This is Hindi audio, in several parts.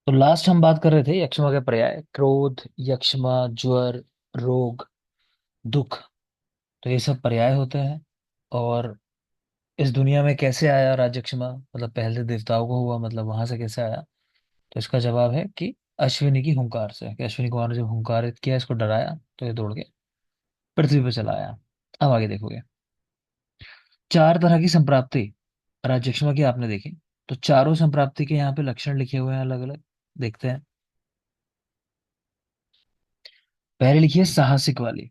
तो लास्ट हम बात कर रहे थे यक्षमा के पर्याय क्रोध, यक्षमा, ज्वर, रोग, दुख। तो ये सब पर्याय होते हैं। और इस दुनिया में कैसे आया राजयक्षमा, मतलब पहले देवताओं को हुआ, मतलब वहां से कैसे आया। तो इसका जवाब है कि अश्विनी की हुंकार से, कि अश्विनी कुमार ने जब हुंकारित किया, इसको डराया, तो ये दौड़ के पृथ्वी पर चला आया। अब आगे देखोगे, चार तरह की संप्राप्ति राजयक्षमा की आपने देखी। तो चारों संप्राप्ति के यहाँ पे लक्षण लिखे हुए हैं अलग अलग। देखते हैं। पहले लिखिए साहसिक वाली।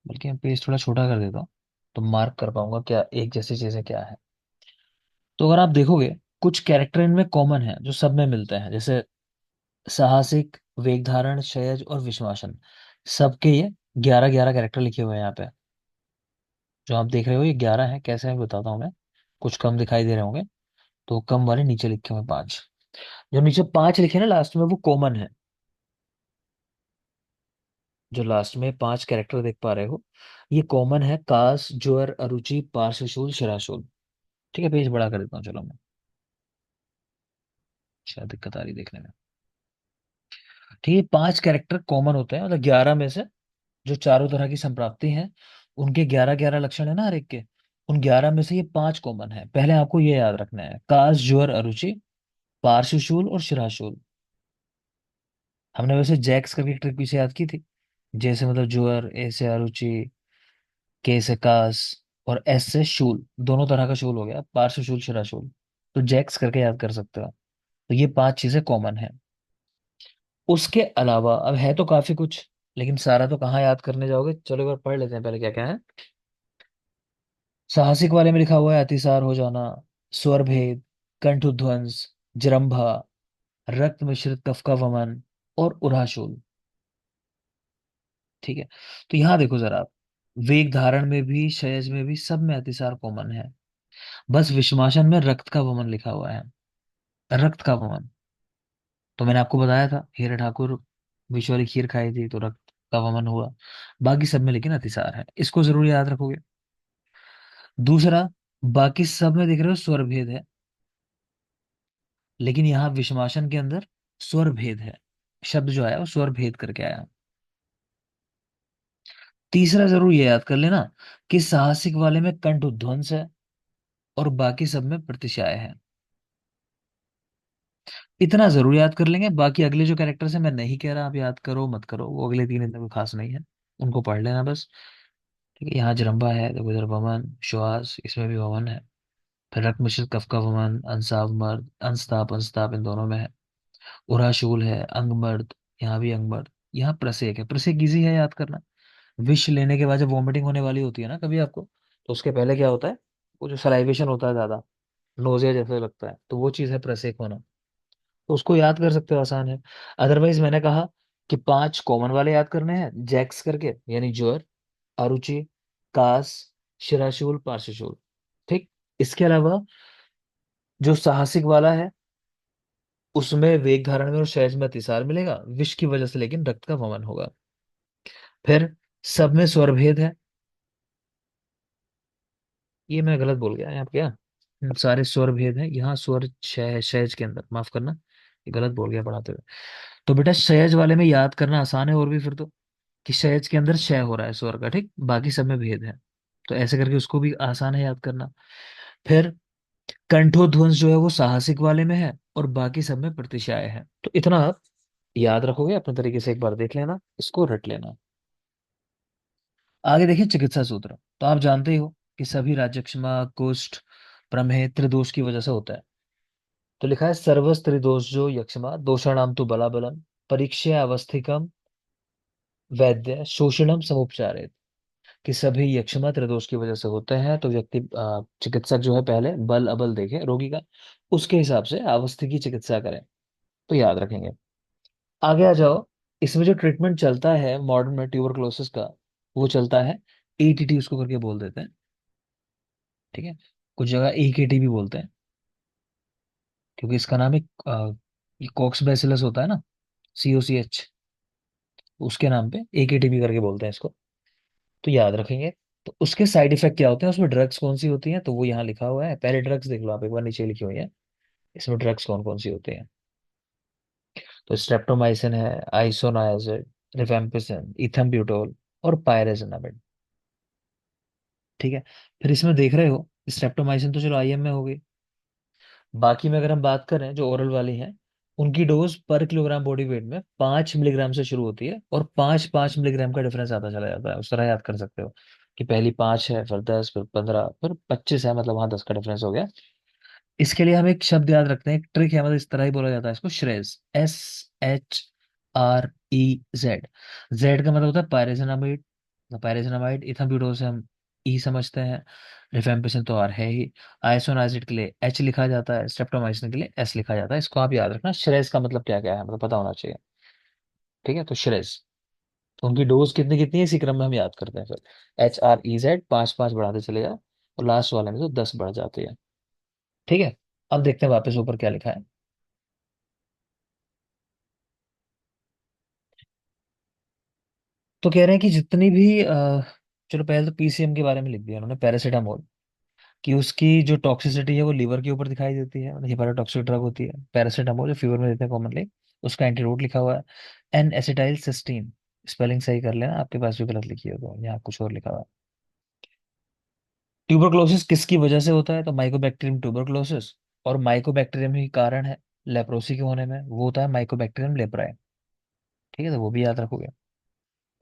बल्कि मैं पेज थोड़ा छोटा कर देता हूँ तो मार्क कर पाऊंगा क्या एक जैसी चीजें क्या है। तो अगर आप देखोगे, कुछ कैरेक्टर इनमें कॉमन है जो सब में मिलते हैं, जैसे साहसिक, वेग धारण, क्षयज और विश्वासन। सबके ये 11-11 कैरेक्टर लिखे हुए हैं यहाँ पे। जो आप देख रहे हो ये 11 है, कैसे है बताता हूँ मैं। कुछ कम दिखाई दे रहे होंगे, तो कम वाले नीचे लिखे हुए 5। जो नीचे 5 लिखे ना लास्ट में, वो कॉमन है। जो लास्ट में 5 कैरेक्टर देख पा रहे हो, ये कॉमन है। कास, ज्वर, अरुचि, पार्श्वशूल, शिराशूल। ठीक है, पेज बड़ा कर देता हूँ, चलो मैं। शायद दिक्कत आ रही देखने में। ठीक है, 5 कैरेक्टर कॉमन होते हैं, मतलब 11 में से। जो चारों तरह की संप्राप्ति हैं, उनके 11-11 लक्षण है ना हर एक के। उन 11 में से ये 5 कॉमन है। पहले आपको ये याद रखना है, कास, ज्वर, अरुचि, पार्श्वशूल और शिराशूल। हमने वैसे जैक्स का भी एक ट्रिक पीछे याद की थी। जैसे मतलब ज्वर, ए से अरुचि, के से कास, और एस से शूल, दोनों तरह का शूल हो गया, पार्श्वशूल, शिराशूल। तो जैक्स करके याद कर सकते हो। तो ये 5 चीजें कॉमन है। उसके अलावा अब है तो काफी कुछ, लेकिन सारा तो कहाँ याद करने जाओगे। चलो एक बार पढ़ लेते हैं पहले क्या क्या है। साहसिक वाले में लिखा हुआ है अतिसार हो जाना, स्वर भेद, कंठध्वंस, जृंभा, रक्त मिश्रित कफ का वमन और उराशूल। ठीक है। तो यहाँ देखो जरा आप, वेग धारण में भी, क्षयज में भी, सब में अतिसार कॉमन है। बस विषमाशन में रक्त का वमन लिखा हुआ है। रक्त का वमन, तो मैंने आपको बताया था, हीरा ठाकुर विष वाली खीर खाई थी तो रक्त का वमन हुआ। बाकी सब में लेकिन अतिसार है, इसको जरूर याद रखोगे। दूसरा, बाकी सब में देख रहे हो स्वर भेद है, लेकिन यहाँ विषमाशन के अंदर स्वर भेद है। शब्द जो आया वो स्वर भेद करके आया। तीसरा जरूर ये याद कर लेना कि साहसिक वाले में कंठ उध्वंस है और बाकी सब में प्रतिशय है। इतना जरूर याद कर लेंगे। बाकी अगले जो कैरेक्टर्स है मैं नहीं कह रहा आप याद करो मत करो, वो अगले 3 इतने कोई खास नहीं है। उनको पढ़ लेना बस। ठीक है, यहाँ जरम्बा है, देखो इधर वमन, श्वास, इसमें भी वमन है। फिर रक्त मिश्रित कफ का वमन, अंसाव मर्द, अंसताप, अंसताप इन दोनों में है। उराशूल है, अंगमर्द, यहाँ भी अंगमर्द। यहाँ प्रसेक है, प्रसेक इजी है याद करना। विष लेने के बाद जब वॉमिटिंग होने वाली होती है ना कभी आपको, तो उसके पहले क्या होता है, वो जो सलाइवेशन होता है ज्यादा, नोजिया जैसे लगता है, तो वो चीज है प्रसेक होना। तो उसको याद कर सकते हो, आसान है। अदरवाइज मैंने कहा कि 5 कॉमन वाले याद करने हैं जैक्स करके, यानी ज्वर, अरुचि, कास, शिराशूल, पार्श्वशूल। ठीक। इसके अलावा जो साहसिक वाला है, उसमें वेग धारण में और क्षयज में अतिसार मिलेगा, विष की वजह से लेकिन रक्त का वमन होगा। फिर सब में स्वर भेद है। ये मैं गलत बोल गया यहाँ पे क्या। सारे स्वर भेद है, यहाँ स्वर क्षय है क्षयज के अंदर, माफ करना, ये गलत बोल गया पढ़ाते हुए। तो बेटा क्षयज वाले में याद करना आसान है और भी फिर तो, कि क्षयज के अंदर क्षय हो रहा है स्वर का, ठीक, बाकी सब में भेद है। तो ऐसे करके उसको भी आसान है याद करना। फिर कंठोध्वंस जो है वो साहसिक वाले में है और बाकी सब में प्रतिशय है। तो इतना आप याद रखोगे अपने तरीके से, एक बार देख लेना, इसको रट लेना। आगे देखिए चिकित्सा सूत्र। तो आप जानते ही हो कि सभी राज्यक्षमा, कुष्ठ, प्रमेह, त्रिदोष की वजह से होता है। तो लिखा है सर्वस त्रिदोष जो यक्षमा दोषाणाम तो बलाबलम, परीक्षा अवस्थिकम, वैद्य शोषणम समुपचारित। कि सभी यक्षमा त्रिदोष की वजह से होते हैं, तो व्यक्ति चिकित्सक जो है पहले बल अबल देखे रोगी का, उसके हिसाब से अवस्थी की चिकित्सा करें। तो याद रखेंगे। आगे आ जाओ। इसमें जो ट्रीटमेंट चलता है मॉडर्न में ट्यूबरक्लोसिस का, वो चलता है एटीटी, उसको करके बोल देते हैं। ठीक है। कुछ जगह एकेटी भी बोलते हैं, क्योंकि इसका नाम एक ये कॉक्स बैसिलस होता है ना, COCH, उसके नाम पे एकेटी भी करके बोलते हैं इसको। तो याद रखेंगे। तो उसके साइड इफेक्ट क्या होते हैं, उसमें ड्रग्स कौन सी होती हैं, तो वो यहाँ लिखा हुआ है। पहले ड्रग्स देख लो आप एक बार, नीचे लिखी हुई है। इसमें ड्रग्स कौन कौन सी होती हैं। तो स्ट्रेप्टोमाइसिन है, आइसोनाइजिड, रिफेम्पिसिन, इथम्ब्यूटोल और पायरेजिनामिड। ठीक है। फिर इसमें देख रहे हो स्ट्रेप्टोमाइसिन तो चलो आईएम में हो गई। बाकी में अगर हम बात करें जो ओरल वाली हैं, उनकी डोज पर किलोग्राम बॉडी वेट में 5 मिलीग्राम से शुरू होती है, और 5-5 मिलीग्राम का डिफरेंस आता चला जाता है। उस तरह याद कर सकते हो कि पहली 5 है, फिर 10, फिर 15, फिर 25 है, मतलब वहां 10 का डिफरेंस हो गया। इसके लिए हम एक शब्द याद रखते हैं, एक ट्रिक है, मतलब इस तरह ही बोला जाता है इसको, श्रेज, SHREZ। जेड का मतलब होता है पायरेसिनामाइड, पायरेसिनामाइड। इथम्ब्यूटोल से हम ई समझते हैं, रिफेम्पिसिन तो आर है ही। आइसोनाइजिड के लिए एच लिखा जाता है, स्ट्रेप्टोमाइसिन के लिए एस लिखा जाता है। इसको आप याद रखना, श्रेज का मतलब क्या क्या है, मतलब पता होना चाहिए। ठीक है, तो श्रेज, तो उनकी डोज कितनी कितनी है इसी क्रम में हम याद करते हैं फिर। HREZ, 5-5 बढ़ाते चले जाओ, और लास्ट वाले में तो 10 बढ़ जाती है। ठीक है। अब देखते हैं वापस ऊपर क्या लिखा है। तो कह रहे हैं कि जितनी भी चलो पहले तो पीसीएम के बारे में लिख दिया उन्होंने, पैरासीटामोल, कि उसकी जो टॉक्सिसिटी है वो लीवर के ऊपर दिखाई देती है, मतलब हेपाटोटॉक्सिक ड्रग होती है पैरासीटामोल, जो फीवर में देते हैं कॉमनली। उसका एंटीडोट लिखा हुआ है एन एसिटाइल सिस्टीन। स्पेलिंग सही कर लेना, आपके पास भी गलत लिखी हो तो, यहाँ कुछ और लिखा हुआ है। ट्यूबरक्लोसिस किसकी वजह से होता है, तो माइकोबैक्टीरियम ट्यूबरक्लोसिस, और माइकोबैक्टीरियम ही कारण है लेप्रोसी के होने में, वो होता है माइकोबैक्टीरियम लेप्राe। ठीक है, तो वो भी याद रखोगे।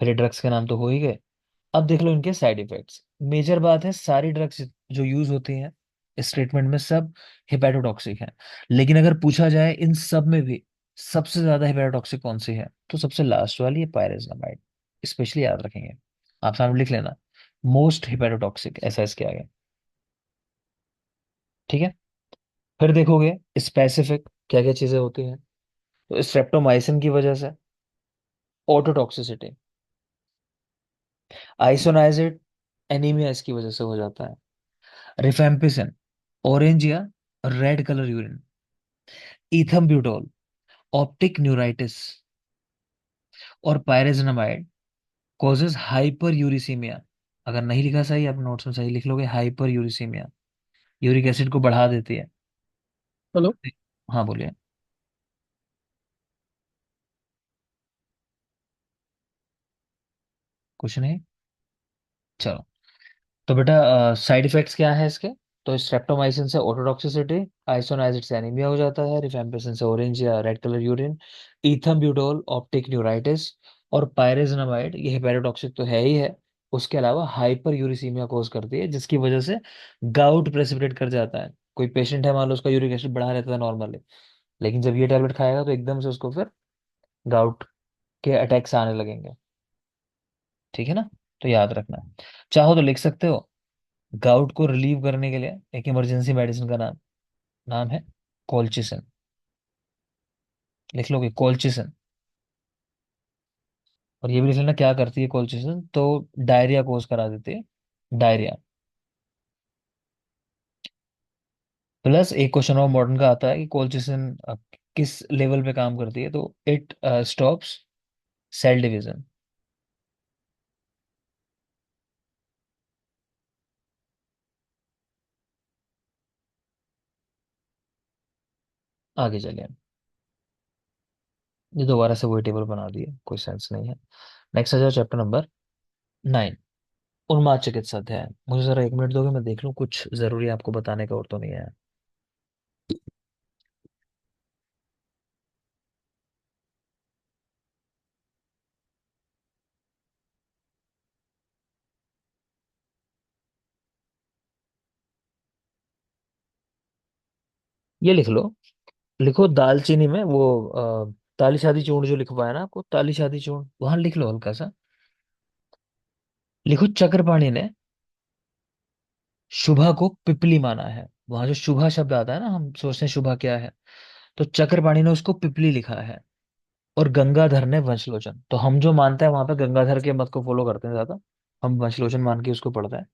फिर ये ड्रग्स के नाम तो हो ही गए। अब देख लो इनके साइड इफेक्ट्स। मेजर बात है, सारी ड्रग्स जो यूज होती हैं इस ट्रीटमेंट में सब हेपेटोटॉक्सिक हैं। लेकिन अगर पूछा जाए इन सब में भी सबसे ज्यादा हेपेटोटॉक्सिक कौन सी है, तो सबसे लास्ट वाली है पायरेजिनामाइड। स्पेशली याद रखेंगे, आप सामने लिख लेना, मोस्ट हेपेटोटॉक्सिक, ऐसा इसके आगे। ठीक है। फिर देखोगे स्पेसिफिक क्या क्या चीजें होती हैं, तो स्ट्रेप्टोमाइसिन की वजह से ऑटोटॉक्सिसिटी, आइसोनाइजिड एनीमिया इसकी वजह से हो जाता है, रिफेम्पिसिन ऑरेंज या red colour urine, ethambutol optic neuritis, और पायरेजिनामाइड कॉजेज हाइपर यूरिसीमिया। अगर नहीं लिखा सही, आप नोट्स में सही लिख लोगे, हाइपर यूरिसीमिया, यूरिक एसिड को बढ़ा देती है। हेलो। हाँ बोलिए। कुछ नहीं, चलो। तो बेटा साइड इफेक्ट्स क्या है इसके, तो स्ट्रेप्टोमाइसिन से ऑटोटॉक्सिसिटी, आइसोनाइजिड से एनीमिया हो जाता है, रिफेम्पिसिन से ऑरेंज या red colour urine, ethambutol optic neuritis, और पायरेजिनामाइड ये हेपेटोटॉक्सिक तो है ही है, उसके अलावा हाइपर यूरिसीमिया कोज करती है, जिसकी वजह से गाउट प्रेसिपिटेट कर जाता है। कोई पेशेंट है, मान लो उसका यूरिक एसिड बढ़ा रहता है नॉर्मली, लेकिन जब ये टैबलेट खाएगा तो एकदम से उसको फिर गाउट के अटैक्स आने लगेंगे। ठीक है ना, तो याद रखना। चाहो तो लिख सकते हो, गाउट को रिलीव करने के लिए एक इमरजेंसी मेडिसिन का नाम नाम है कोल्चिसिन। लिख लोगे कोल्चिसिन। और ये भी लिख लेना क्या करती है कोल्चिसिन, तो डायरिया कोज करा देती है, डायरिया। प्लस एक क्वेश्चन और मॉडर्न का आता है कि कोल्चिसिन किस लेवल पे काम करती है, तो इट स्टॉप्स सेल डिवीजन। आगे चलिए, ये दोबारा से वही टेबल बना दिए, कोई सेंस नहीं है। नेक्स्ट आ जाओ चैप्टर नंबर 9, उन्माद चिकित्सा अध्याय। मुझे जरा 1 मिनट दोगे, मैं देख लूँ कुछ जरूरी आपको बताने का और तो नहीं है। ये लिख लो, लिखो दालचीनी में वो ताली शादी चूर्ण जो लिखवाया ना आपको, ताली शादी चूर्ण, वहां लिख लो हल्का सा। लिखो चक्रपाणि ने शुभा को पिपली माना है। वहां जो शुभा शब्द आता है ना, हम सोचते हैं शुभा क्या है, तो चक्रपाणि ने उसको पिपली लिखा है। और गंगाधर ने वंशलोचन, तो हम जो मानते हैं वहां पे गंगाधर के मत को फॉलो करते हैं ज्यादा, हम वंशलोचन मान के उसको पढ़ते हैं।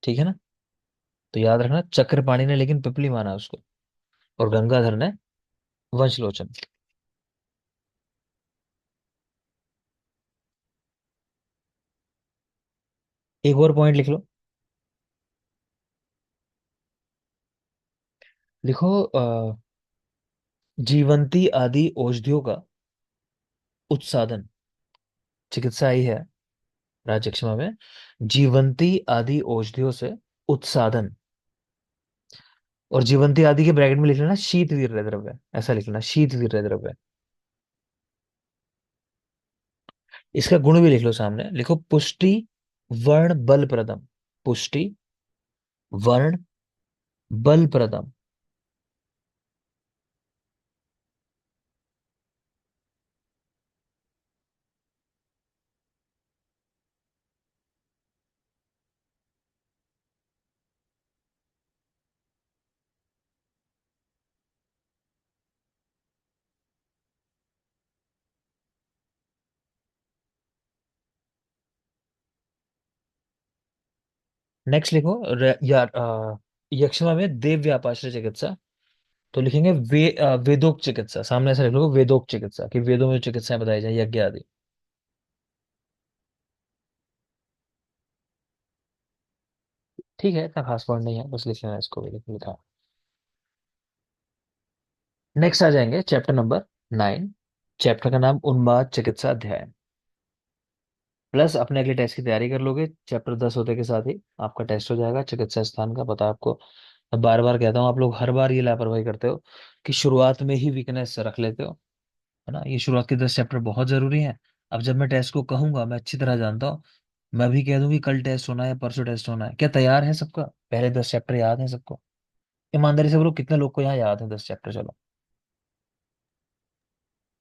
ठीक है ना, तो याद रखना चक्रपाणि ने लेकिन पिपली माना उसको, और गंगाधर ने वंशलोचन। एक और पॉइंट लिख लो। लिखो जीवंती आदि औषधियों का उत्सादन। चिकित्सा आई है राजक्षमा में। जीवंती आदि औषधियों से उत्सादन। और जीवंती आदि के ब्रैकेट में लिख लेना शीत वीर्य द्रव्य, ऐसा लिख लेना शीत वीर्य द्रव्य। इसका गुण भी लिख लो सामने, लिखो पुष्टि वर्ण बल प्रदम। पुष्टि वर्ण बल प्रदम। नेक्स्ट लिखो यक्षमा में देव व्यापाश्रय चिकित्सा। तो लिखेंगे वेदोक्त चिकित्सा, सामने ऐसा लिख लो वेदोक्त चिकित्सा, कि वेदों में चिकित्साएं बताई जाए, यज्ञ आदि। ठीक है, इतना खास पॉइंट नहीं है, बस लिख लेना इसको भी लिखा। नेक्स्ट आ जाएंगे चैप्टर नंबर 9। चैप्टर का नाम उन्माद चिकित्सा अध्याय। प्लस अपने अगले टेस्ट की तैयारी कर लोगे, चैप्टर 10 होते के साथ ही आपका टेस्ट हो जाएगा चिकित्सा स्थान का। पता है आपको, मैं बार बार कहता हूँ, आप लोग हर बार ये लापरवाही करते हो कि शुरुआत में ही वीकनेस रख लेते हो, है ना। ये शुरुआत के 10 चैप्टर बहुत जरूरी हैं। अब जब मैं टेस्ट को कहूंगा, मैं अच्छी तरह जानता हूँ, मैं भी कह दूं कि कल टेस्ट होना है या परसों टेस्ट होना है, क्या तैयार है सबका? पहले 10 चैप्टर याद है सबको? ईमानदारी से बोलो, कितने लोग को यहाँ याद है 10 चैप्टर? चलो।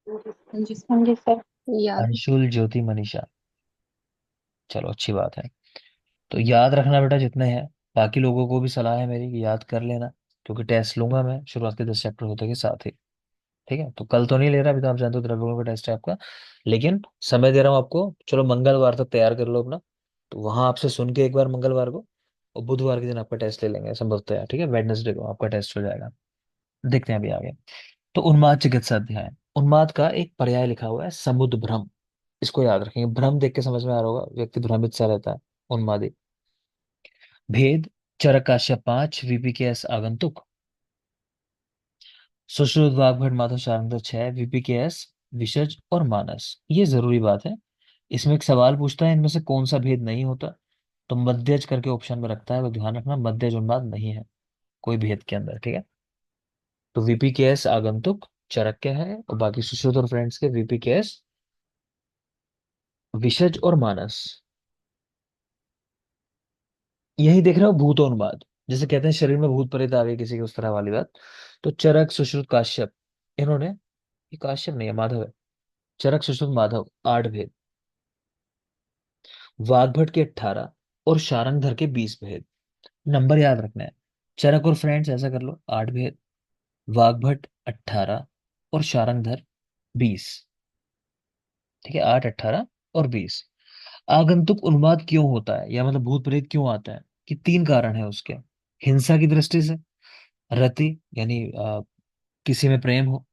हाँ जी, हाँ जी सर, याद है। अंशुल, ज्योति, मनीषा। चलो, अच्छी बात है। तो याद रखना बेटा जितने हैं। बाकी लोगों को भी सलाह है मेरी कि याद कर लेना, क्योंकि टेस्ट लूंगा मैं शुरुआत के 10 चैप्टर होते के साथ ही। ठीक है, तो कल तो नहीं ले रहा, अभी तो आप जानते हो द्रव्यों का टेस्ट है आपका। लेकिन समय दे रहा हूँ आपको, चलो मंगलवार तक तैयार कर लो अपना। तो वहां आपसे सुन के एक बार मंगलवार को, और बुधवार के दिन आपका टेस्ट ले लेंगे संभवतः यार, ठीक है, वेडनेसडे को आपका टेस्ट हो जाएगा। देखते हैं अभी आगे। तो उन्माद चिकित्सा अध्याय। उन्माद का एक पर्याय लिखा हुआ है समुद्र भ्रम। इसको याद रखेंगे, भ्रम देख के समझ में आ रहा होगा, व्यक्ति भ्रमित सा रहता है, उन्मादी। भेद चरक काश्यप 5, वीपी के एस आगंतुक। सुश्रुत वाग्भट माधव शारंगर 6, वीपी के एस विशज और मानस। ये जरूरी बात है। इसमें एक सवाल पूछता है, इनमें से कौन सा भेद नहीं होता? तो मध्यज करके ऑप्शन में रखता है, वो ध्यान रखना, मध्यज उन्माद नहीं है कोई भेद के अंदर, ठीक है। तो वीपी के एस आगंतुक चरक क्या है, और बाकी सुश्रुत और फ्रेंड्स के वीपी के एस विशज और मानस। यही देख रहे हो भूतोन्माद, जैसे कहते हैं शरीर में भूत प्रेत आ गए किसी के, उस तरह वाली बात। तो चरक सुश्रुत काश्यप, इन्होंने, ये काश्यप नहीं है, माधव है। चरक सुश्रुत माधव 8 भेद, वाग्भट के 18 और शारंगधर के 20 भेद। नंबर याद रखना है। चरक और फ्रेंड्स ऐसा कर लो, 8 भेद, वाग्भट 18 और शारंगधर 20। ठीक है, 8, 18 और 20। आगंतुक उन्माद क्यों होता है, या मतलब भूत प्रेत क्यों आता है? कि 3 कारण है उसके। हिंसा की दृष्टि से, रति यानी किसी में प्रेम हो,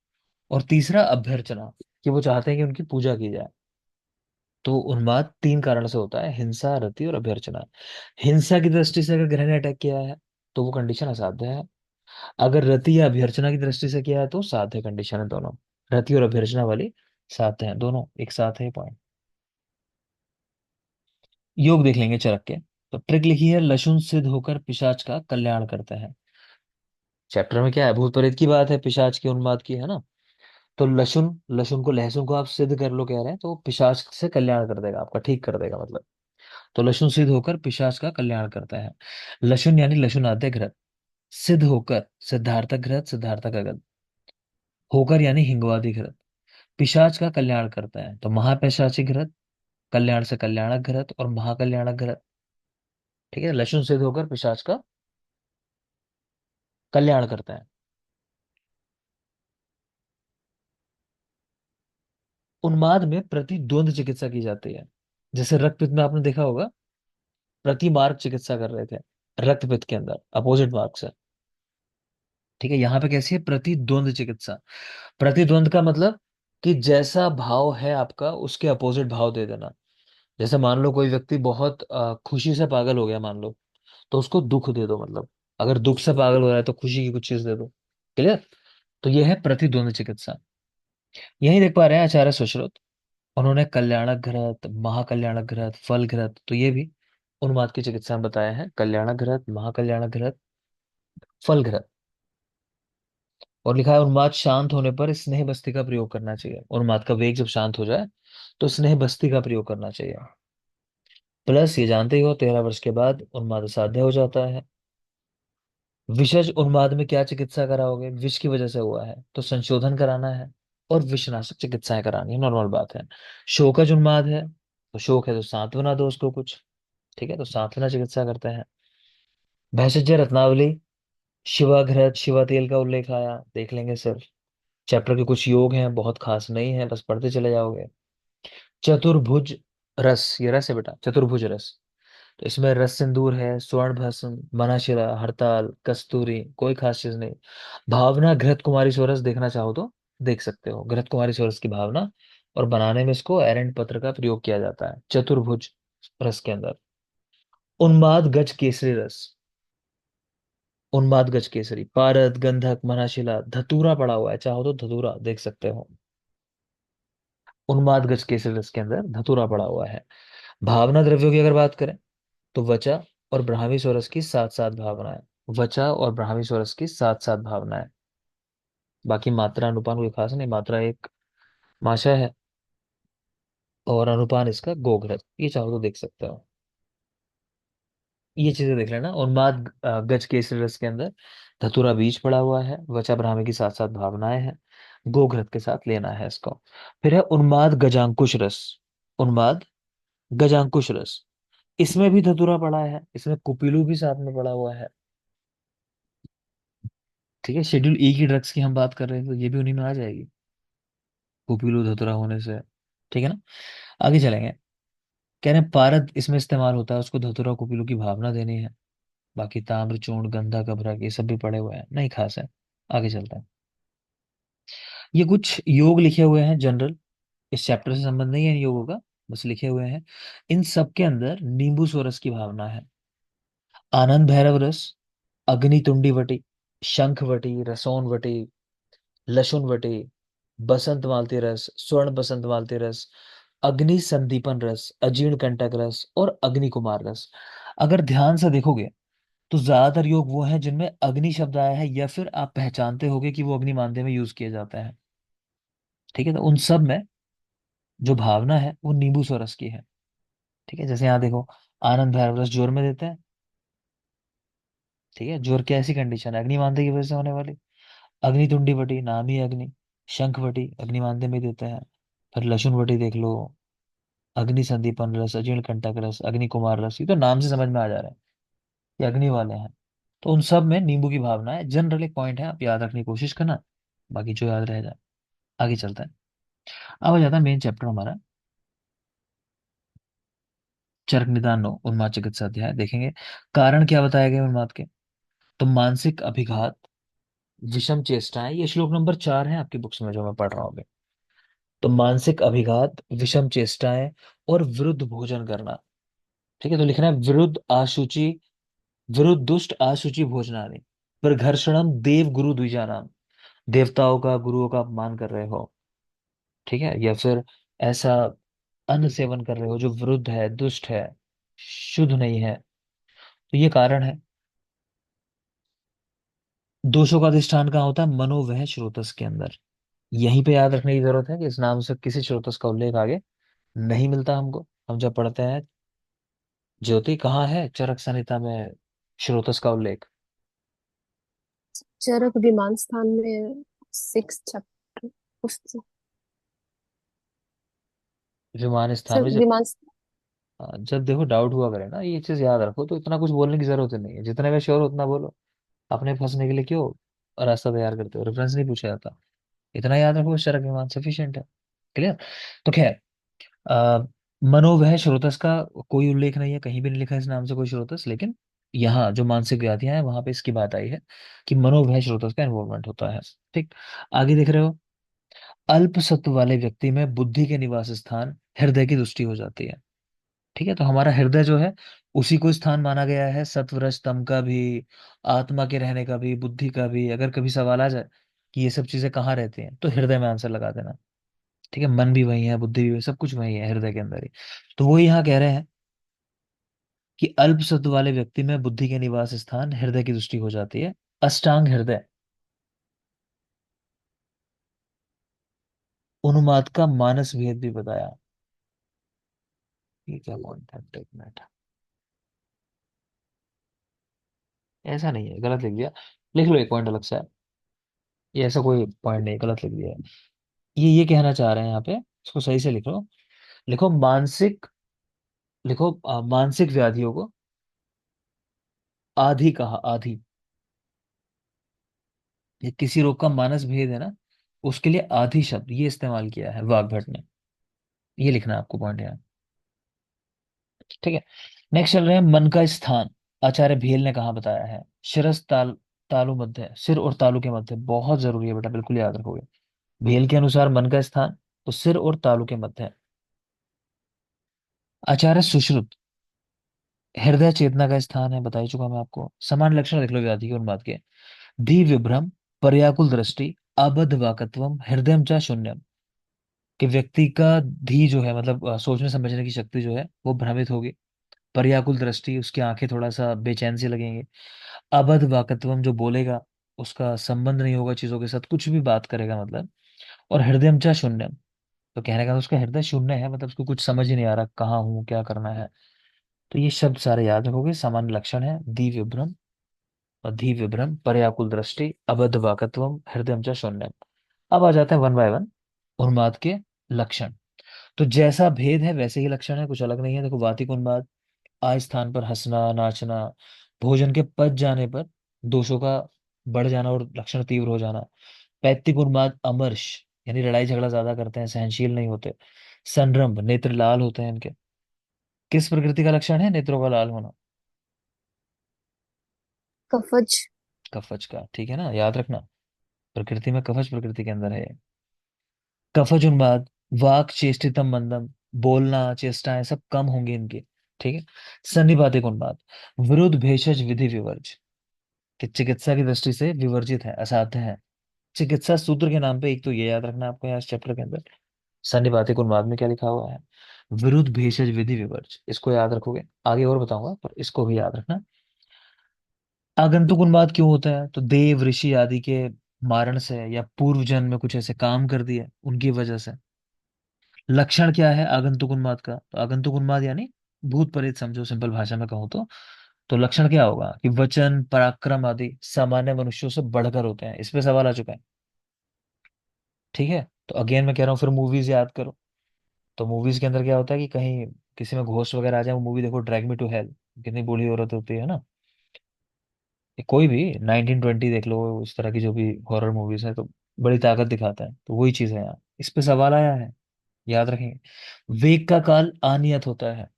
और तीसरा अभ्यर्चना, कि वो चाहते हैं कि उनकी पूजा की जाए। तो उन्माद 3 कारण से होता है, हिंसा, रति और अभ्यर्चना। हिंसा की दृष्टि से अगर ग्रह ने अटैक किया है तो वो कंडीशन असाध्य है। अगर रति या अभ्यर्चना की दृष्टि से किया है तो साध्य कंडीशन है दोनों। रति और अभ्यर्चना वाली साध्य है, दोनों एक साथ है पॉइंट। योग देख लेंगे चरक के। तो ट्रिक लिखी है, लशुन सिद्ध होकर पिशाच का कल्याण करते हैं। चैप्टर में क्या है, भूत प्रेत की बात है, पिशाच की, उन्माद की, है ना। तो लशुन, लहसुन को आप सिद्ध कर लो कह रहे हैं, तो वो पिशाच से कल्याण कर देगा आपका, ठीक कर देगा मतलब। तो लशुन सिद्ध होकर पिशाच का कल्याण करता है। लशुन यानी लशुनाद्य घृत, सिद्ध होकर सिद्धार्थक घृत, सिद्धार्थक अगल, होकर यानी हिंगवादी घृत, पिशाच का कल्याण करता है। तो महापिशाची घृत, कल्याण से कल्याणक घृत और महाकल्याणक घृत। ठीक है, लशुन सिद्ध होकर पिशाच का कल्याण करता है। उन्माद में प्रतिद्वंद चिकित्सा की जाती है। जैसे रक्तपित्त में आपने देखा होगा, प्रति मार्ग चिकित्सा कर रहे थे रक्तपित्त के अंदर, अपोजिट मार्ग से। ठीक है, यहाँ पे कैसी है, प्रतिद्वंद चिकित्सा। प्रतिद्वंद का मतलब कि जैसा भाव है आपका उसके अपोजिट भाव दे देना। जैसे मान लो कोई व्यक्ति बहुत खुशी से पागल हो गया मान लो, तो उसको दुख दे दो, मतलब अगर दुख से पागल हो रहा है तो खुशी की कुछ चीज दे दो। क्लियर? तो ये है प्रतिद्वंद चिकित्सा। यही देख पा रहे हैं आचार्य सुश्रुत, उन्होंने कल्याणक घृत, महाकल्याणक घृत, फल घृत, तो ये भी उन्माद की चिकित्सा में बताया है, कल्याणक घृत, महाकल्याणक घृत, फल घृत। और लिखा है उन्माद शांत होने पर स्नेह बस्ती का प्रयोग करना चाहिए। उन्माद का वेग जब शांत हो जाए तो स्नेह बस्ती का प्रयोग करना चाहिए। प्लस ये जानते ही हो 13 वर्ष के बाद उन्माद असाध्य हो जाता है। विषज उन्माद में क्या चिकित्सा कराओगे? विष की वजह से हुआ है तो संशोधन कराना है और विषनाशक चिकित्साएं करानी है, नॉर्मल बात है। शोकज उन्माद है तो शोक है तो सांत्वना दो उसको कुछ। ठीक है, तो सांत्वना चिकित्सा करते हैं। भैषज रत्नावली, शिवाघृत, शिवा तेल का उल्लेख आया, देख लेंगे सिर्फ। चैप्टर के कुछ योग हैं, बहुत खास नहीं है, बस पढ़ते चले जाओगे। चतुर्भुज रस, ये रस है बेटा, चतुर्भुज रस। तो इसमें रस सिंदूर है, स्वर्ण भस्म, मनाशिरा, हड़ताल, कस्तूरी, कोई खास चीज नहीं। भावना घृत कुमारी सोरस देखना चाहो तो देख सकते हो, घृत कुमारी सोरस की भावना। और बनाने में इसको एरेंट पत्र का प्रयोग किया जाता है चतुर्भुज रस के अंदर। उन्माद गज केसरी रस, उन्माद गज केसरी, पारद, गंधक, मनाशिला, धतूरा पड़ा हुआ है, चाहो तो धतूरा देख सकते हो। उन्माद गज केसरी रस के अंदर धतूरा पड़ा हुआ है। भावना द्रव्यों की अगर बात करें तो वचा और ब्राह्मी स्वरस की सात सात भावनाएं, वचा और ब्राह्मी स्वरस की सात सात भावनाएं। बाकी मात्रा अनुपान कोई खास नहीं, मात्रा एक माशा है और अनुपान इसका गोघ्रत, ये चाहो तो देख सकते हो। ये चीजें देख लेना। उन्माद गज केसरी रस के अंदर धतूरा बीज पड़ा हुआ है, वचा ब्राह्मी की सात सात भावनाएं हैं, गोघ्रत के साथ लेना है इसको। फिर है उन्माद गजांकुश रस, उन्माद गजांकुश रस, इसमें भी धतूरा पड़ा है, इसमें कुपीलू भी साथ में पड़ा हुआ है। ठीक है, शेड्यूल ई की ड्रग्स की हम बात कर रहे हैं तो ये भी उन्हीं में आ जाएगी, कुपीलू धतुरा होने से। ठीक है ना? आगे चलेंगे। कह रहे हैं पारद इसमें इस्तेमाल होता है, उसको धतुरा कुपीलू की भावना देनी है। बाकी ताम्र, चूर्ण, गंधा, कभरक ये सब भी पड़े हुए हैं, नहीं खास है। आगे चलते हैं। ये कुछ योग लिखे हुए हैं जनरल, इस चैप्टर से संबंध नहीं है इन योगों का, बस लिखे हुए हैं। इन सब के अंदर नींबू स्वरस की भावना है। आनंद भैरव रस, अग्नि तुंडी वटी, शंख वटी, रसोन वटी, लशुन वटी, बसंत मालती रस, स्वर्ण बसंत मालती रस, अग्नि संदीपन रस, अजीर्ण कंटक रस और अग्नि कुमार रस। अगर ध्यान से देखोगे तो ज्यादातर योग वो हैं जिनमें अग्नि शब्द आया है या फिर आप पहचानते होगे कि वो अग्नि मानदेय में यूज किया जाता है। ठीक है, तो उन सब में जो भावना है वो नींबू स्वरस की है। ठीक है, जैसे यहाँ देखो, आनंद भैरव रस जोर में देते हैं। ठीक है, जोर की ऐसी कंडीशन है अग्नि मानदेय की वजह से होने वाली। अग्नि तुंडी वटी, नाम ही अग्नि। शंख वटी अग्नि मानदेय में देते हैं। फिर लशुन वटी देख लो, अग्नि संदीपन रस, अजीर्ण कंटक रस, अग्नि कुमार रस, ये तो नाम से समझ में आ जा रहा है ये अग्नि वाले हैं। तो उन सब में नींबू की भावना है, जनरल एक पॉइंट है, आप याद रखने की कोशिश करना, बाकी जो याद रह जाए। आगे चलता है। अब आ जाता है मेन चैप्टर हमारा, चरक निदान नो, उन्माद चिकित्सा अध्याय देखेंगे। कारण क्या बताए गए उन्माद के? तो मानसिक अभिघात, विषम चेष्टाएं, ये श्लोक नंबर 4 है आपकी बुक्स में जो मैं पढ़ रहा हूँ अभी। तो मानसिक अभिघात, विषम चेष्टाएं और विरुद्ध भोजन करना। ठीक है, तो लिखना है विरुद्ध आशुचि, विरुद्ध दुष्ट आशुचि भोजनानि, पर घर्षणम देव गुरु द्विजानाम, देवताओं का, गुरुओं का अपमान कर रहे हो। ठीक है, या फिर ऐसा अन्न सेवन कर रहे हो जो विरुद्ध है, दुष्ट है, शुद्ध नहीं है, तो ये कारण है। दोषों का अधिष्ठान कहाँ होता है? मनोवह स्रोतस के अंदर। यहीं पे याद रखने की जरूरत है कि इस नाम से किसी स्रोतस का उल्लेख आगे नहीं मिलता हमको। हम जब पढ़ते हैं ज्योति, कहाँ है चरक संहिता में स्रोतस का उल्लेख? चरक विमान स्थान में 6 चैप्टर उससे। विमान स्थान सर में विमान। जब देखो डाउट हुआ करे ना, ये चीज याद रखो, तो इतना कुछ बोलने की जरूरत ही नहीं है, जितने में श्योर हो उतना बोलो। अपने फंसने के लिए क्यों रास्ता तैयार करते हो? रेफरेंस नहीं पूछा जाता, इतना याद रखो, शरक विमान सफिशिएंट है। क्लियर? तो खैर, अ, मनोवह स्रोतस का कोई उल्लेख नहीं है, कहीं भी नहीं लिखा है इस नाम से कोई स्रोतस, लेकिन यहाँ जो मानसिक व्याधियां हैं वहां पे इसकी बात आई है कि मनोवह स्रोतस का इन्वॉल्वमेंट होता है। ठीक, आगे देख रहे हो। अल्प सत्व वाले व्यक्ति में बुद्धि के निवास स्थान हृदय की दृष्टि हो जाती है। ठीक है, तो हमारा हृदय जो है उसी को स्थान माना गया है, सत्व रज तम का भी, आत्मा के रहने का भी, बुद्धि का भी। अगर कभी सवाल आ जाए कि ये सब चीजें कहाँ रहती हैं, तो हृदय में आंसर लगा देना। ठीक है, मन भी वही है, बुद्धि भी वही, सब कुछ वही है हृदय के अंदर ही। तो वो यहाँ कह रहे हैं कि अल्प सत्व वाले व्यक्ति में बुद्धि के निवास स्थान हृदय की दृष्टि हो जाती है। अष्टांग हृदय उन्माद का मानस भेद भी बताया। ये क्या पॉइंट है, एक मिनट। ऐसा नहीं है, गलत लिख दिया। लिख लो एक पॉइंट अलग से है। ये ऐसा कोई पॉइंट नहीं, गलत लिख दिया है। ये कहना चाह रहे हैं यहाँ पे, इसको सही से लिखो। लिखो मानसिक, लिखो मानसिक व्याधियों को आधि कहा, आधि। ये किसी रोग का मानस भेद है ना, उसके लिए आधि शब्द ये इस्तेमाल किया है वाग्भट ने। ये लिखना है आपको पॉइंट यहाँ। ठीक है, नेक्स्ट चल रहे हैं मन का स्थान। आचार्य भेल ने कहा बताया है, शिरस तालु मध्य, सिर और तालु के मध्य। बहुत जरूरी है बेटा, बिल्कुल याद रखोगे। भेल के अनुसार मन का स्थान तो सिर और तालु के मध्य है। आचार्य सुश्रुत, हृदय चेतना का स्थान है, बता ही चुका मैं आपको। समान लक्षण लिख लो व्याधि के उन्माद के। धी विभ्रम, पर्याकुल दृष्टि, अबध वाकत्वम, हृदय च शून्यम। कि व्यक्ति का धी जो है, मतलब सोचने समझने की शक्ति जो है वो भ्रमित होगी। पर्याकुल दृष्टि, उसकी आंखें थोड़ा सा बेचैन सी लगेंगे। अबध वाकत्वम, जो बोलेगा उसका संबंध नहीं होगा चीजों के साथ, कुछ भी बात करेगा मतलब। और हृदय च शून्यम, तो कहने का उसका हृदय शून्य है, मतलब उसको कुछ समझ ही नहीं आ रहा कहाँ हूँ क्या करना है। तो ये शब्द सारे याद रखोगे। सामान्य लक्षण है दी विभ्रम, धी विभ्रम, पर्याकुल दृष्टि, अबध वाकत्वम, हृदय च शून्यम। अब आ जाते हैं वन बाय वन उन्माद के लक्षण। तो जैसा भेद है वैसे ही लक्षण है, कुछ अलग नहीं है। देखो, वातिक उन्माद, आय स्थान पर हंसना नाचना, भोजन के पच जाने पर दोषों का बढ़ जाना और लक्षण तीव्र हो जाना। पैत्तिक उन्माद, अमर्ष, यानी लड़ाई झगड़ा ज्यादा करते हैं, सहनशील नहीं होते। संरंभ, नेत्र लाल होते हैं इनके। किस प्रकृति का लक्षण है नेत्रों का लाल होना? कफज। कफज का, ठीक है ना, याद रखना। प्रकृति में कफज प्रकृति के अंदर है। कफज उन्माद, वाक चेष्टितम मंदम, बोलना चेष्टाएं सब कम होंगी इनकी। ठीक है। सन्निपातिक उन्माद, विरुद्ध भेषज विधि विवर्ज, कि चिकित्सा की दृष्टि से विवर्जित है, असाध्य है। चिकित्सा सूत्र के नाम पे एक तो ये याद रखना आपको यहाँ इस चैप्टर के अंदर। सन्निपातिक उन्माद में क्या लिखा हुआ है? विरुद्ध भेषज विधि विवर्ज, इसको याद रखोगे। आगे और बताऊंगा, पर इसको भी याद रखना। आगंतुक उन्माद क्यों होता है? तो देव ऋषि आदि के मारण से, या पूर्व जन्म में कुछ ऐसे काम कर दिए उनकी वजह से। लक्षण क्या है आगंतुक उन्माद का? तो आगंतुक उन्माद यानी भूत प्रेत, समझो सिंपल भाषा में कहूँ तो लक्षण क्या होगा कि वचन पराक्रम आदि सामान्य मनुष्यों से बढ़कर होते हैं। इस पे सवाल आ चुका है। ठीक है, तो अगेन मैं कह रहा हूँ, फिर मूवीज याद करो। तो मूवीज के अंदर क्या होता है कि कहीं किसी में घोस्ट वगैरह आ जाए, वो मूवी देखो, ड्रैग मी टू हेल, कितनी बूढ़ी औरत होती है ना। ये कोई भी 1920 देख लो, इस तरह की जो भी हॉरर मूवीज है, तो बड़ी ताकत दिखाता है। तो वही चीज है यहाँ, इस पे सवाल आया है, याद रखेंगे। वेग का काल अनियत होता है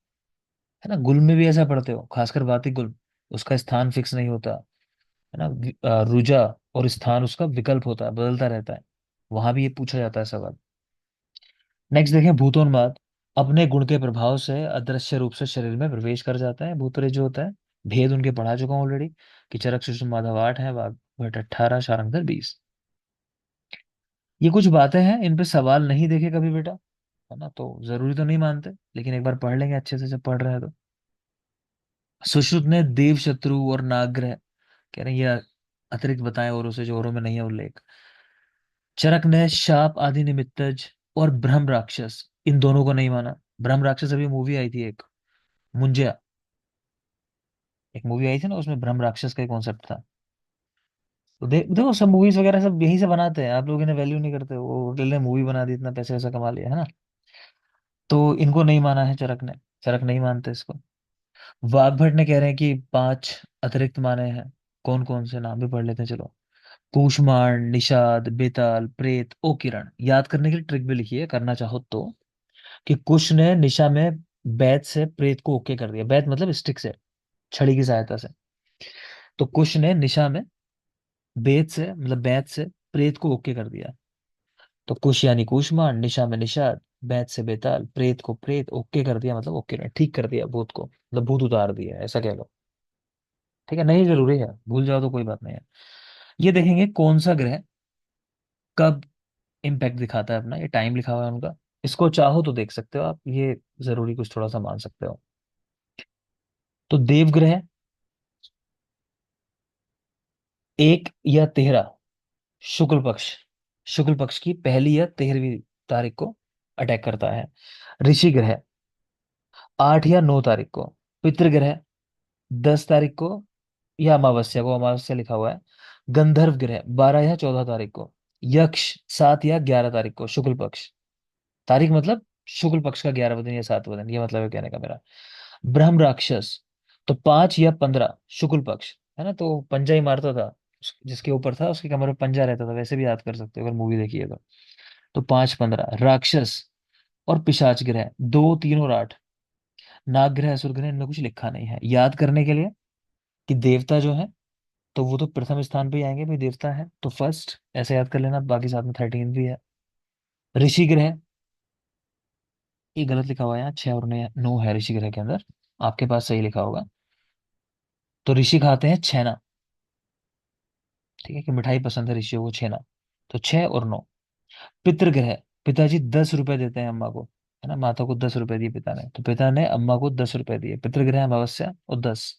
ना। गुल में भी ऐसा पढ़ते हो, खासकर वाती गुल, उसका स्थान फिक्स नहीं होता है ना। रुजा और स्थान उसका विकल्प होता है, बदलता रहता है। वहां भी ये पूछा जाता है सवाल। नेक्स्ट देखें, भूतोन्माद, अपने गुण के प्रभाव से अदृश्य रूप से शरीर में प्रवेश कर जाता है। भूतप्रेत जो होता है, भेद उनके पढ़ा चुका हूँ ऑलरेडी, कि चरक सुषुम्ना माधव 8 है, वाग भट्ट 18, शारंगधर 20। ये कुछ बातें हैं, इन पे सवाल नहीं देखे कभी बेटा, है ना, तो जरूरी तो नहीं मानते, लेकिन एक बार पढ़ लेंगे अच्छे से जब पढ़ रहे हैं तो। सुश्रुत ने देव शत्रु और नागग्रह, कह रहे हैं ये अतिरिक्त बताएं औरों से जो औरों में नहीं है उल्लेख। चरक ने शाप आदि निमित्तज और ब्रह्म राक्षस, इन दोनों को नहीं माना। ब्रह्म राक्षस, अभी मूवी आई थी एक, मुंजिया, एक मूवी आई थी ना, उसमें ब्रह्म राक्षस का कॉन्सेप्ट था। तो देखो, सब मूवीज वगैरह सब यहीं से बनाते हैं, आप लोग इन्हें वैल्यू नहीं करते, वो होटल ने मूवी बना दी, इतना पैसे वैसा कमा लिया है ना। तो इनको नहीं माना है चरक ने, चरक नहीं मानते इसको। वाग्भट ने कह रहे हैं कि 5 अतिरिक्त माने हैं। कौन कौन से नाम भी पढ़ लेते हैं चलो। कूष्मांड, निषाद, बेताल, प्रेत, ओ किरण। याद करने के लिए ट्रिक भी लिखी है, करना चाहो तो। कि कुश ने निशा में बैत से प्रेत को ओके कर दिया। बैत मतलब स्टिक से, छड़ी की सहायता से। तो कुश ने निशा में बेत से, मतलब बैत से प्रेत को ओके कर दिया। तो कुश यानी कूष्मांड, निशा में निषाद, बैत से बेताल, प्रेत को प्रेत, ओके कर दिया मतलब ओके नहीं, ठीक कर दिया भूत को, मतलब भूत उतार दिया ऐसा कह लो। ठीक है, नहीं जरूरी है, भूल जाओ तो कोई बात नहीं है। ये देखेंगे कौन सा ग्रह कब इम्पैक्ट दिखाता है अपना, ये टाइम लिखा हुआ है उनका। इसको चाहो तो देख सकते हो आप, ये जरूरी कुछ थोड़ा सा मान सकते हो। तो देवग्रह 1 या 13 शुक्ल पक्ष, शुक्ल पक्ष की 1 या 13वीं तारीख को अटैक करता है। ऋषि ग्रह 8 या 9 तारीख को। पितृ ग्रह 10 तारीख को, या अमावस्या को, अमावस्या लिखा हुआ है। गंधर्व ग्रह 12 या 14 तारीख को। यक्ष 7 या 11 तारीख को शुक्ल पक्ष, तारीख मतलब शुक्ल पक्ष का 11वां दिन या 7वां दिन, ये मतलब है कहने का मेरा। ब्रह्म राक्षस तो 5 या 15 शुक्ल पक्ष, है ना, तो पंजा ही मारता था, जिसके ऊपर था उसके कमर में पंजा रहता था, वैसे भी याद कर सकते हो अगर मूवी देखी है तो 5-15 राक्षस। और पिशाच ग्रह 2, 3 और 8। नाग ग्रह, असुर ग्रह, इनमें कुछ लिखा नहीं है याद करने के लिए कि देवता जो है, तो वो तो प्रथम स्थान पे ही आएंगे भाई, देवता है तो फर्स्ट, ऐसे याद कर लेना, बाकी साथ में 13 भी है। ऋषि ग्रह, ये गलत लिखा हुआ है यहाँ, 6 और 9 है ऋषि ग्रह के अंदर, आपके पास सही लिखा होगा। तो ऋषि खाते हैं छेना, ठीक है, कि मिठाई पसंद है ऋषियों को छेना, तो 6 और 9। पितृग्रह, पिताजी 10 रुपए देते हैं अम्मा को, है ना, माता को 10 रुपए दिए पिता ने, तो पिता ने अम्मा को 10 रुपए दिए, पितृग्रह अमावस्या और 10।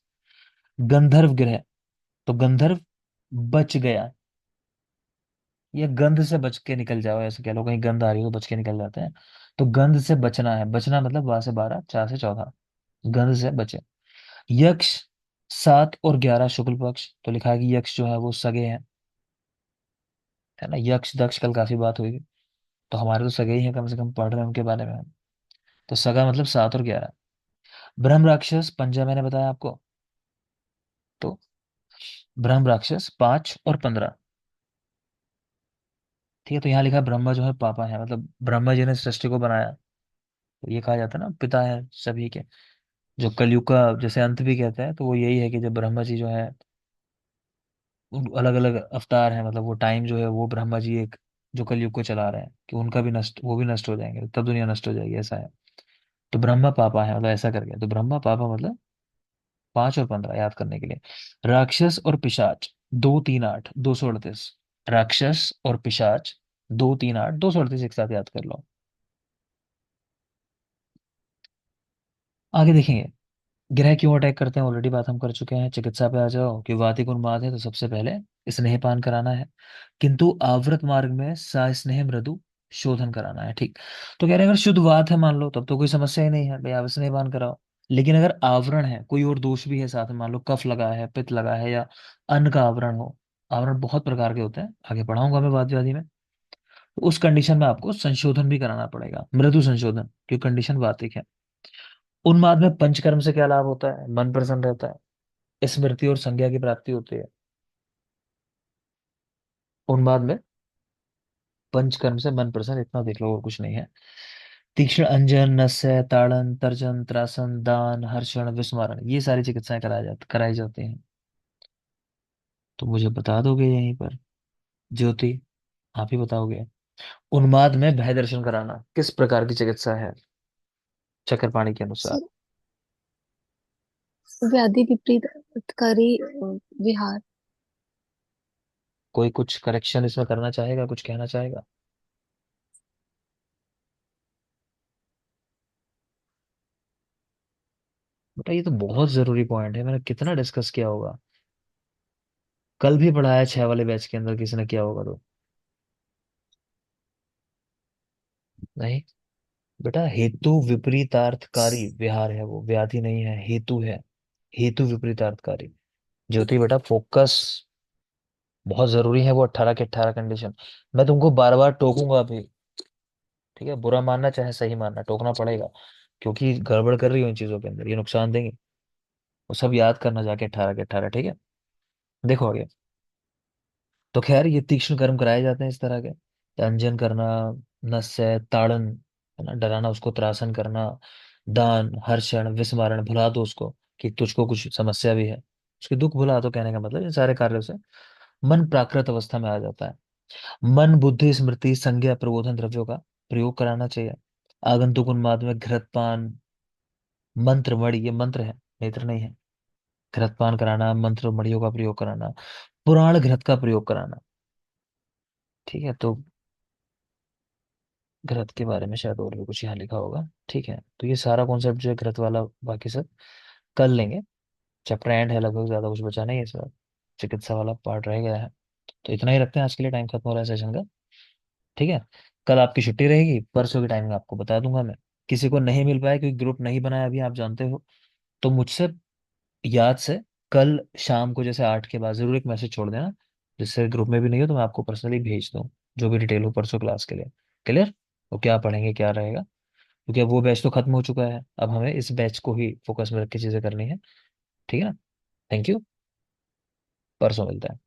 गंधर्व ग्रह, तो गंधर्व बच गया, ये गंध से बच के निकल जाओ ऐसे कह लो, कहीं गंध आ रही हो तो बच के निकल जाते हैं। तो गंध से बचना है, बचना मतलब 12 से 12, 4 से 14, गंध से बचे। यक्ष 7 और 11 शुक्ल पक्ष, तो लिखा है कि यक्ष जो है वो सगे हैं, है ना, यक्ष दक्ष कल काफी बात हुई, तो हमारे तो सगे ही हैं, कम से कम पढ़ रहे हैं उनके बारे में हम। तो सगा मतलब 7 और 11। ब्रह्म राक्षस पंजा मैंने बताया आपको, तो ब्रह्म राक्षस 5 और 15। ठीक है, तो यहाँ लिखा है ब्रह्मा जो है पापा है, मतलब ब्रह्मा जी ने सृष्टि को बनाया, तो ये कहा जाता है ना पिता है सभी के। जो कलयुग का जैसे अंत भी कहते हैं, तो वो यही है कि जब ब्रह्मा जी जो है, अलग अलग अवतार हैं, मतलब वो टाइम जो है वो ब्रह्मा जी एक जो कलयुग को चला रहे हैं, कि उनका भी नष्ट, वो भी नष्ट हो जाएंगे, तब दुनिया नष्ट हो जाएगी, ऐसा है। तो ब्रह्मा पापा है, मतलब ऐसा करके, तो ब्रह्मा पापा मतलब 5 और 15 याद करने के लिए। राक्षस और पिशाच 2, 3, 8, 238। राक्षस और पिशाच 2, 3, 8, 238 एक साथ याद कर लो। आगे देखेंगे ग्रह क्यों अटैक करते हैं, ऑलरेडी बात हम कर चुके हैं। चिकित्सा पे आ जाओ कि वातिक उन्माद है तो सबसे पहले स्नेहपान कराना है, किंतु आवृत मार्ग में सस्नेह मृदु शोधन कराना है, ठीक। तो कह रहे हैं अगर शुद्ध वात है मान लो, तब तो कोई समस्या ही नहीं है भाई, आप स्नेहपान कराओ। लेकिन अगर आवरण है, कोई और दोष भी है साथ में, मान लो कफ लगा है, पित्त लगा है, या अन्न का आवरण हो, आवरण बहुत प्रकार के होते हैं, आगे पढ़ाऊंगा मैं बात व्याधि में, तो उस कंडीशन में आपको संशोधन भी कराना पड़ेगा, मृदु संशोधन, क्योंकि कंडीशन वातिक है। उन्माद में पंचकर्म से क्या लाभ होता है, मन प्रसन्न रहता है, स्मृति और संज्ञा की प्राप्ति होती है। उन्माद में पंचकर्म से मन प्रसन्न, इतना देख लो और कुछ नहीं है। तीक्ष्ण अंजन, नस्य, ताड़न, तर्जन, त्रासन, दान, हर्षण, विस्मारण, ये सारी चिकित्साएं कराई जाती हैं। तो मुझे बता दोगे यहीं पर, ज्योति, आप ही बताओगे। उन्माद में भय दर्शन कराना किस प्रकार की चिकित्सा है चक्रपाणी के अनुसार? सर, व्याधि विपरीतकारी विहार। कोई कुछ करेक्शन इसमें करना चाहेगा, कुछ कहना चाहेगा? बेटा ये तो बहुत जरूरी पॉइंट है, मैंने कितना डिस्कस किया होगा, कल भी पढ़ाया 6 वाले बैच के अंदर, किसी ने किया होगा तो। नहीं बेटा, हेतु विपरीतार्थकारी विहार है वो, व्याधि नहीं है, हेतु है, हेतु विपरीतार्थकारी। ज्योति बेटा फोकस, बहुत जरूरी है वो 18 के 18 कंडीशन। मैं तुमको बार बार टोकूंगा अभी, ठीक है, बुरा मानना चाहे सही मानना, टोकना पड़ेगा, क्योंकि गड़बड़ कर रही हो इन चीजों के अंदर, ये नुकसान देंगे। वो सब याद करना जाके 18 के 18, ठीक है। देखो आगे, तो खैर ये तीक्ष्ण कर्म कराए जाते हैं इस तरह के, अंजन करना, नस्य, ताड़न, है ना, डराना उसको, त्रासन करना, दान, हर्षण, विस्मारण, भुला दो उसको कि तुझको कुछ समस्या भी है, उसके दुख भुला दो, कहने का मतलब इन सारे कार्यों से मन प्राकृत अवस्था में आ जाता है। मन बुद्धि स्मृति संज्ञा प्रबोधन द्रव्यों का प्रयोग कराना चाहिए। आगंतुक उन्माद में घृतपान, मंत्र मणि, ये मंत्र है, नेत्र नहीं है। घृतपान कराना, मंत्र मणियों का प्रयोग कराना, पुराण घृत का प्रयोग कराना। ठीक है, तो घृत के बारे में शायद और भी कुछ यहाँ लिखा होगा। ठीक है, तो ये सारा कॉन्सेप्ट जो है घृत वाला, बाकी सब कर लेंगे। चैप्टर एंड है लगभग, ज्यादा कुछ बचा नहीं है इसमें, चिकित्सा वाला पार्ट रह गया है। तो इतना ही रखते हैं आज के लिए, टाइम खत्म हो रहा है सेशन का। ठीक है, कल आपकी छुट्टी रहेगी, परसों की टाइमिंग आपको बता दूंगा मैं। किसी को नहीं मिल पाया क्योंकि ग्रुप नहीं बनाया अभी, आप जानते हो, तो मुझसे याद से कल शाम को जैसे 8 के बाद जरूर एक मैसेज छोड़ देना, जिससे ग्रुप में भी नहीं हो तो मैं आपको पर्सनली भेज दूँ जो भी डिटेल हो परसों क्लास के लिए। क्लियर? वो क्या पढ़ेंगे, क्या रहेगा, क्योंकि अब वो बैच तो खत्म हो चुका है, अब हमें इस बैच को ही फोकस में रख के चीजें करनी है। ठीक है ना? थैंक यू, परसों मिलते हैं।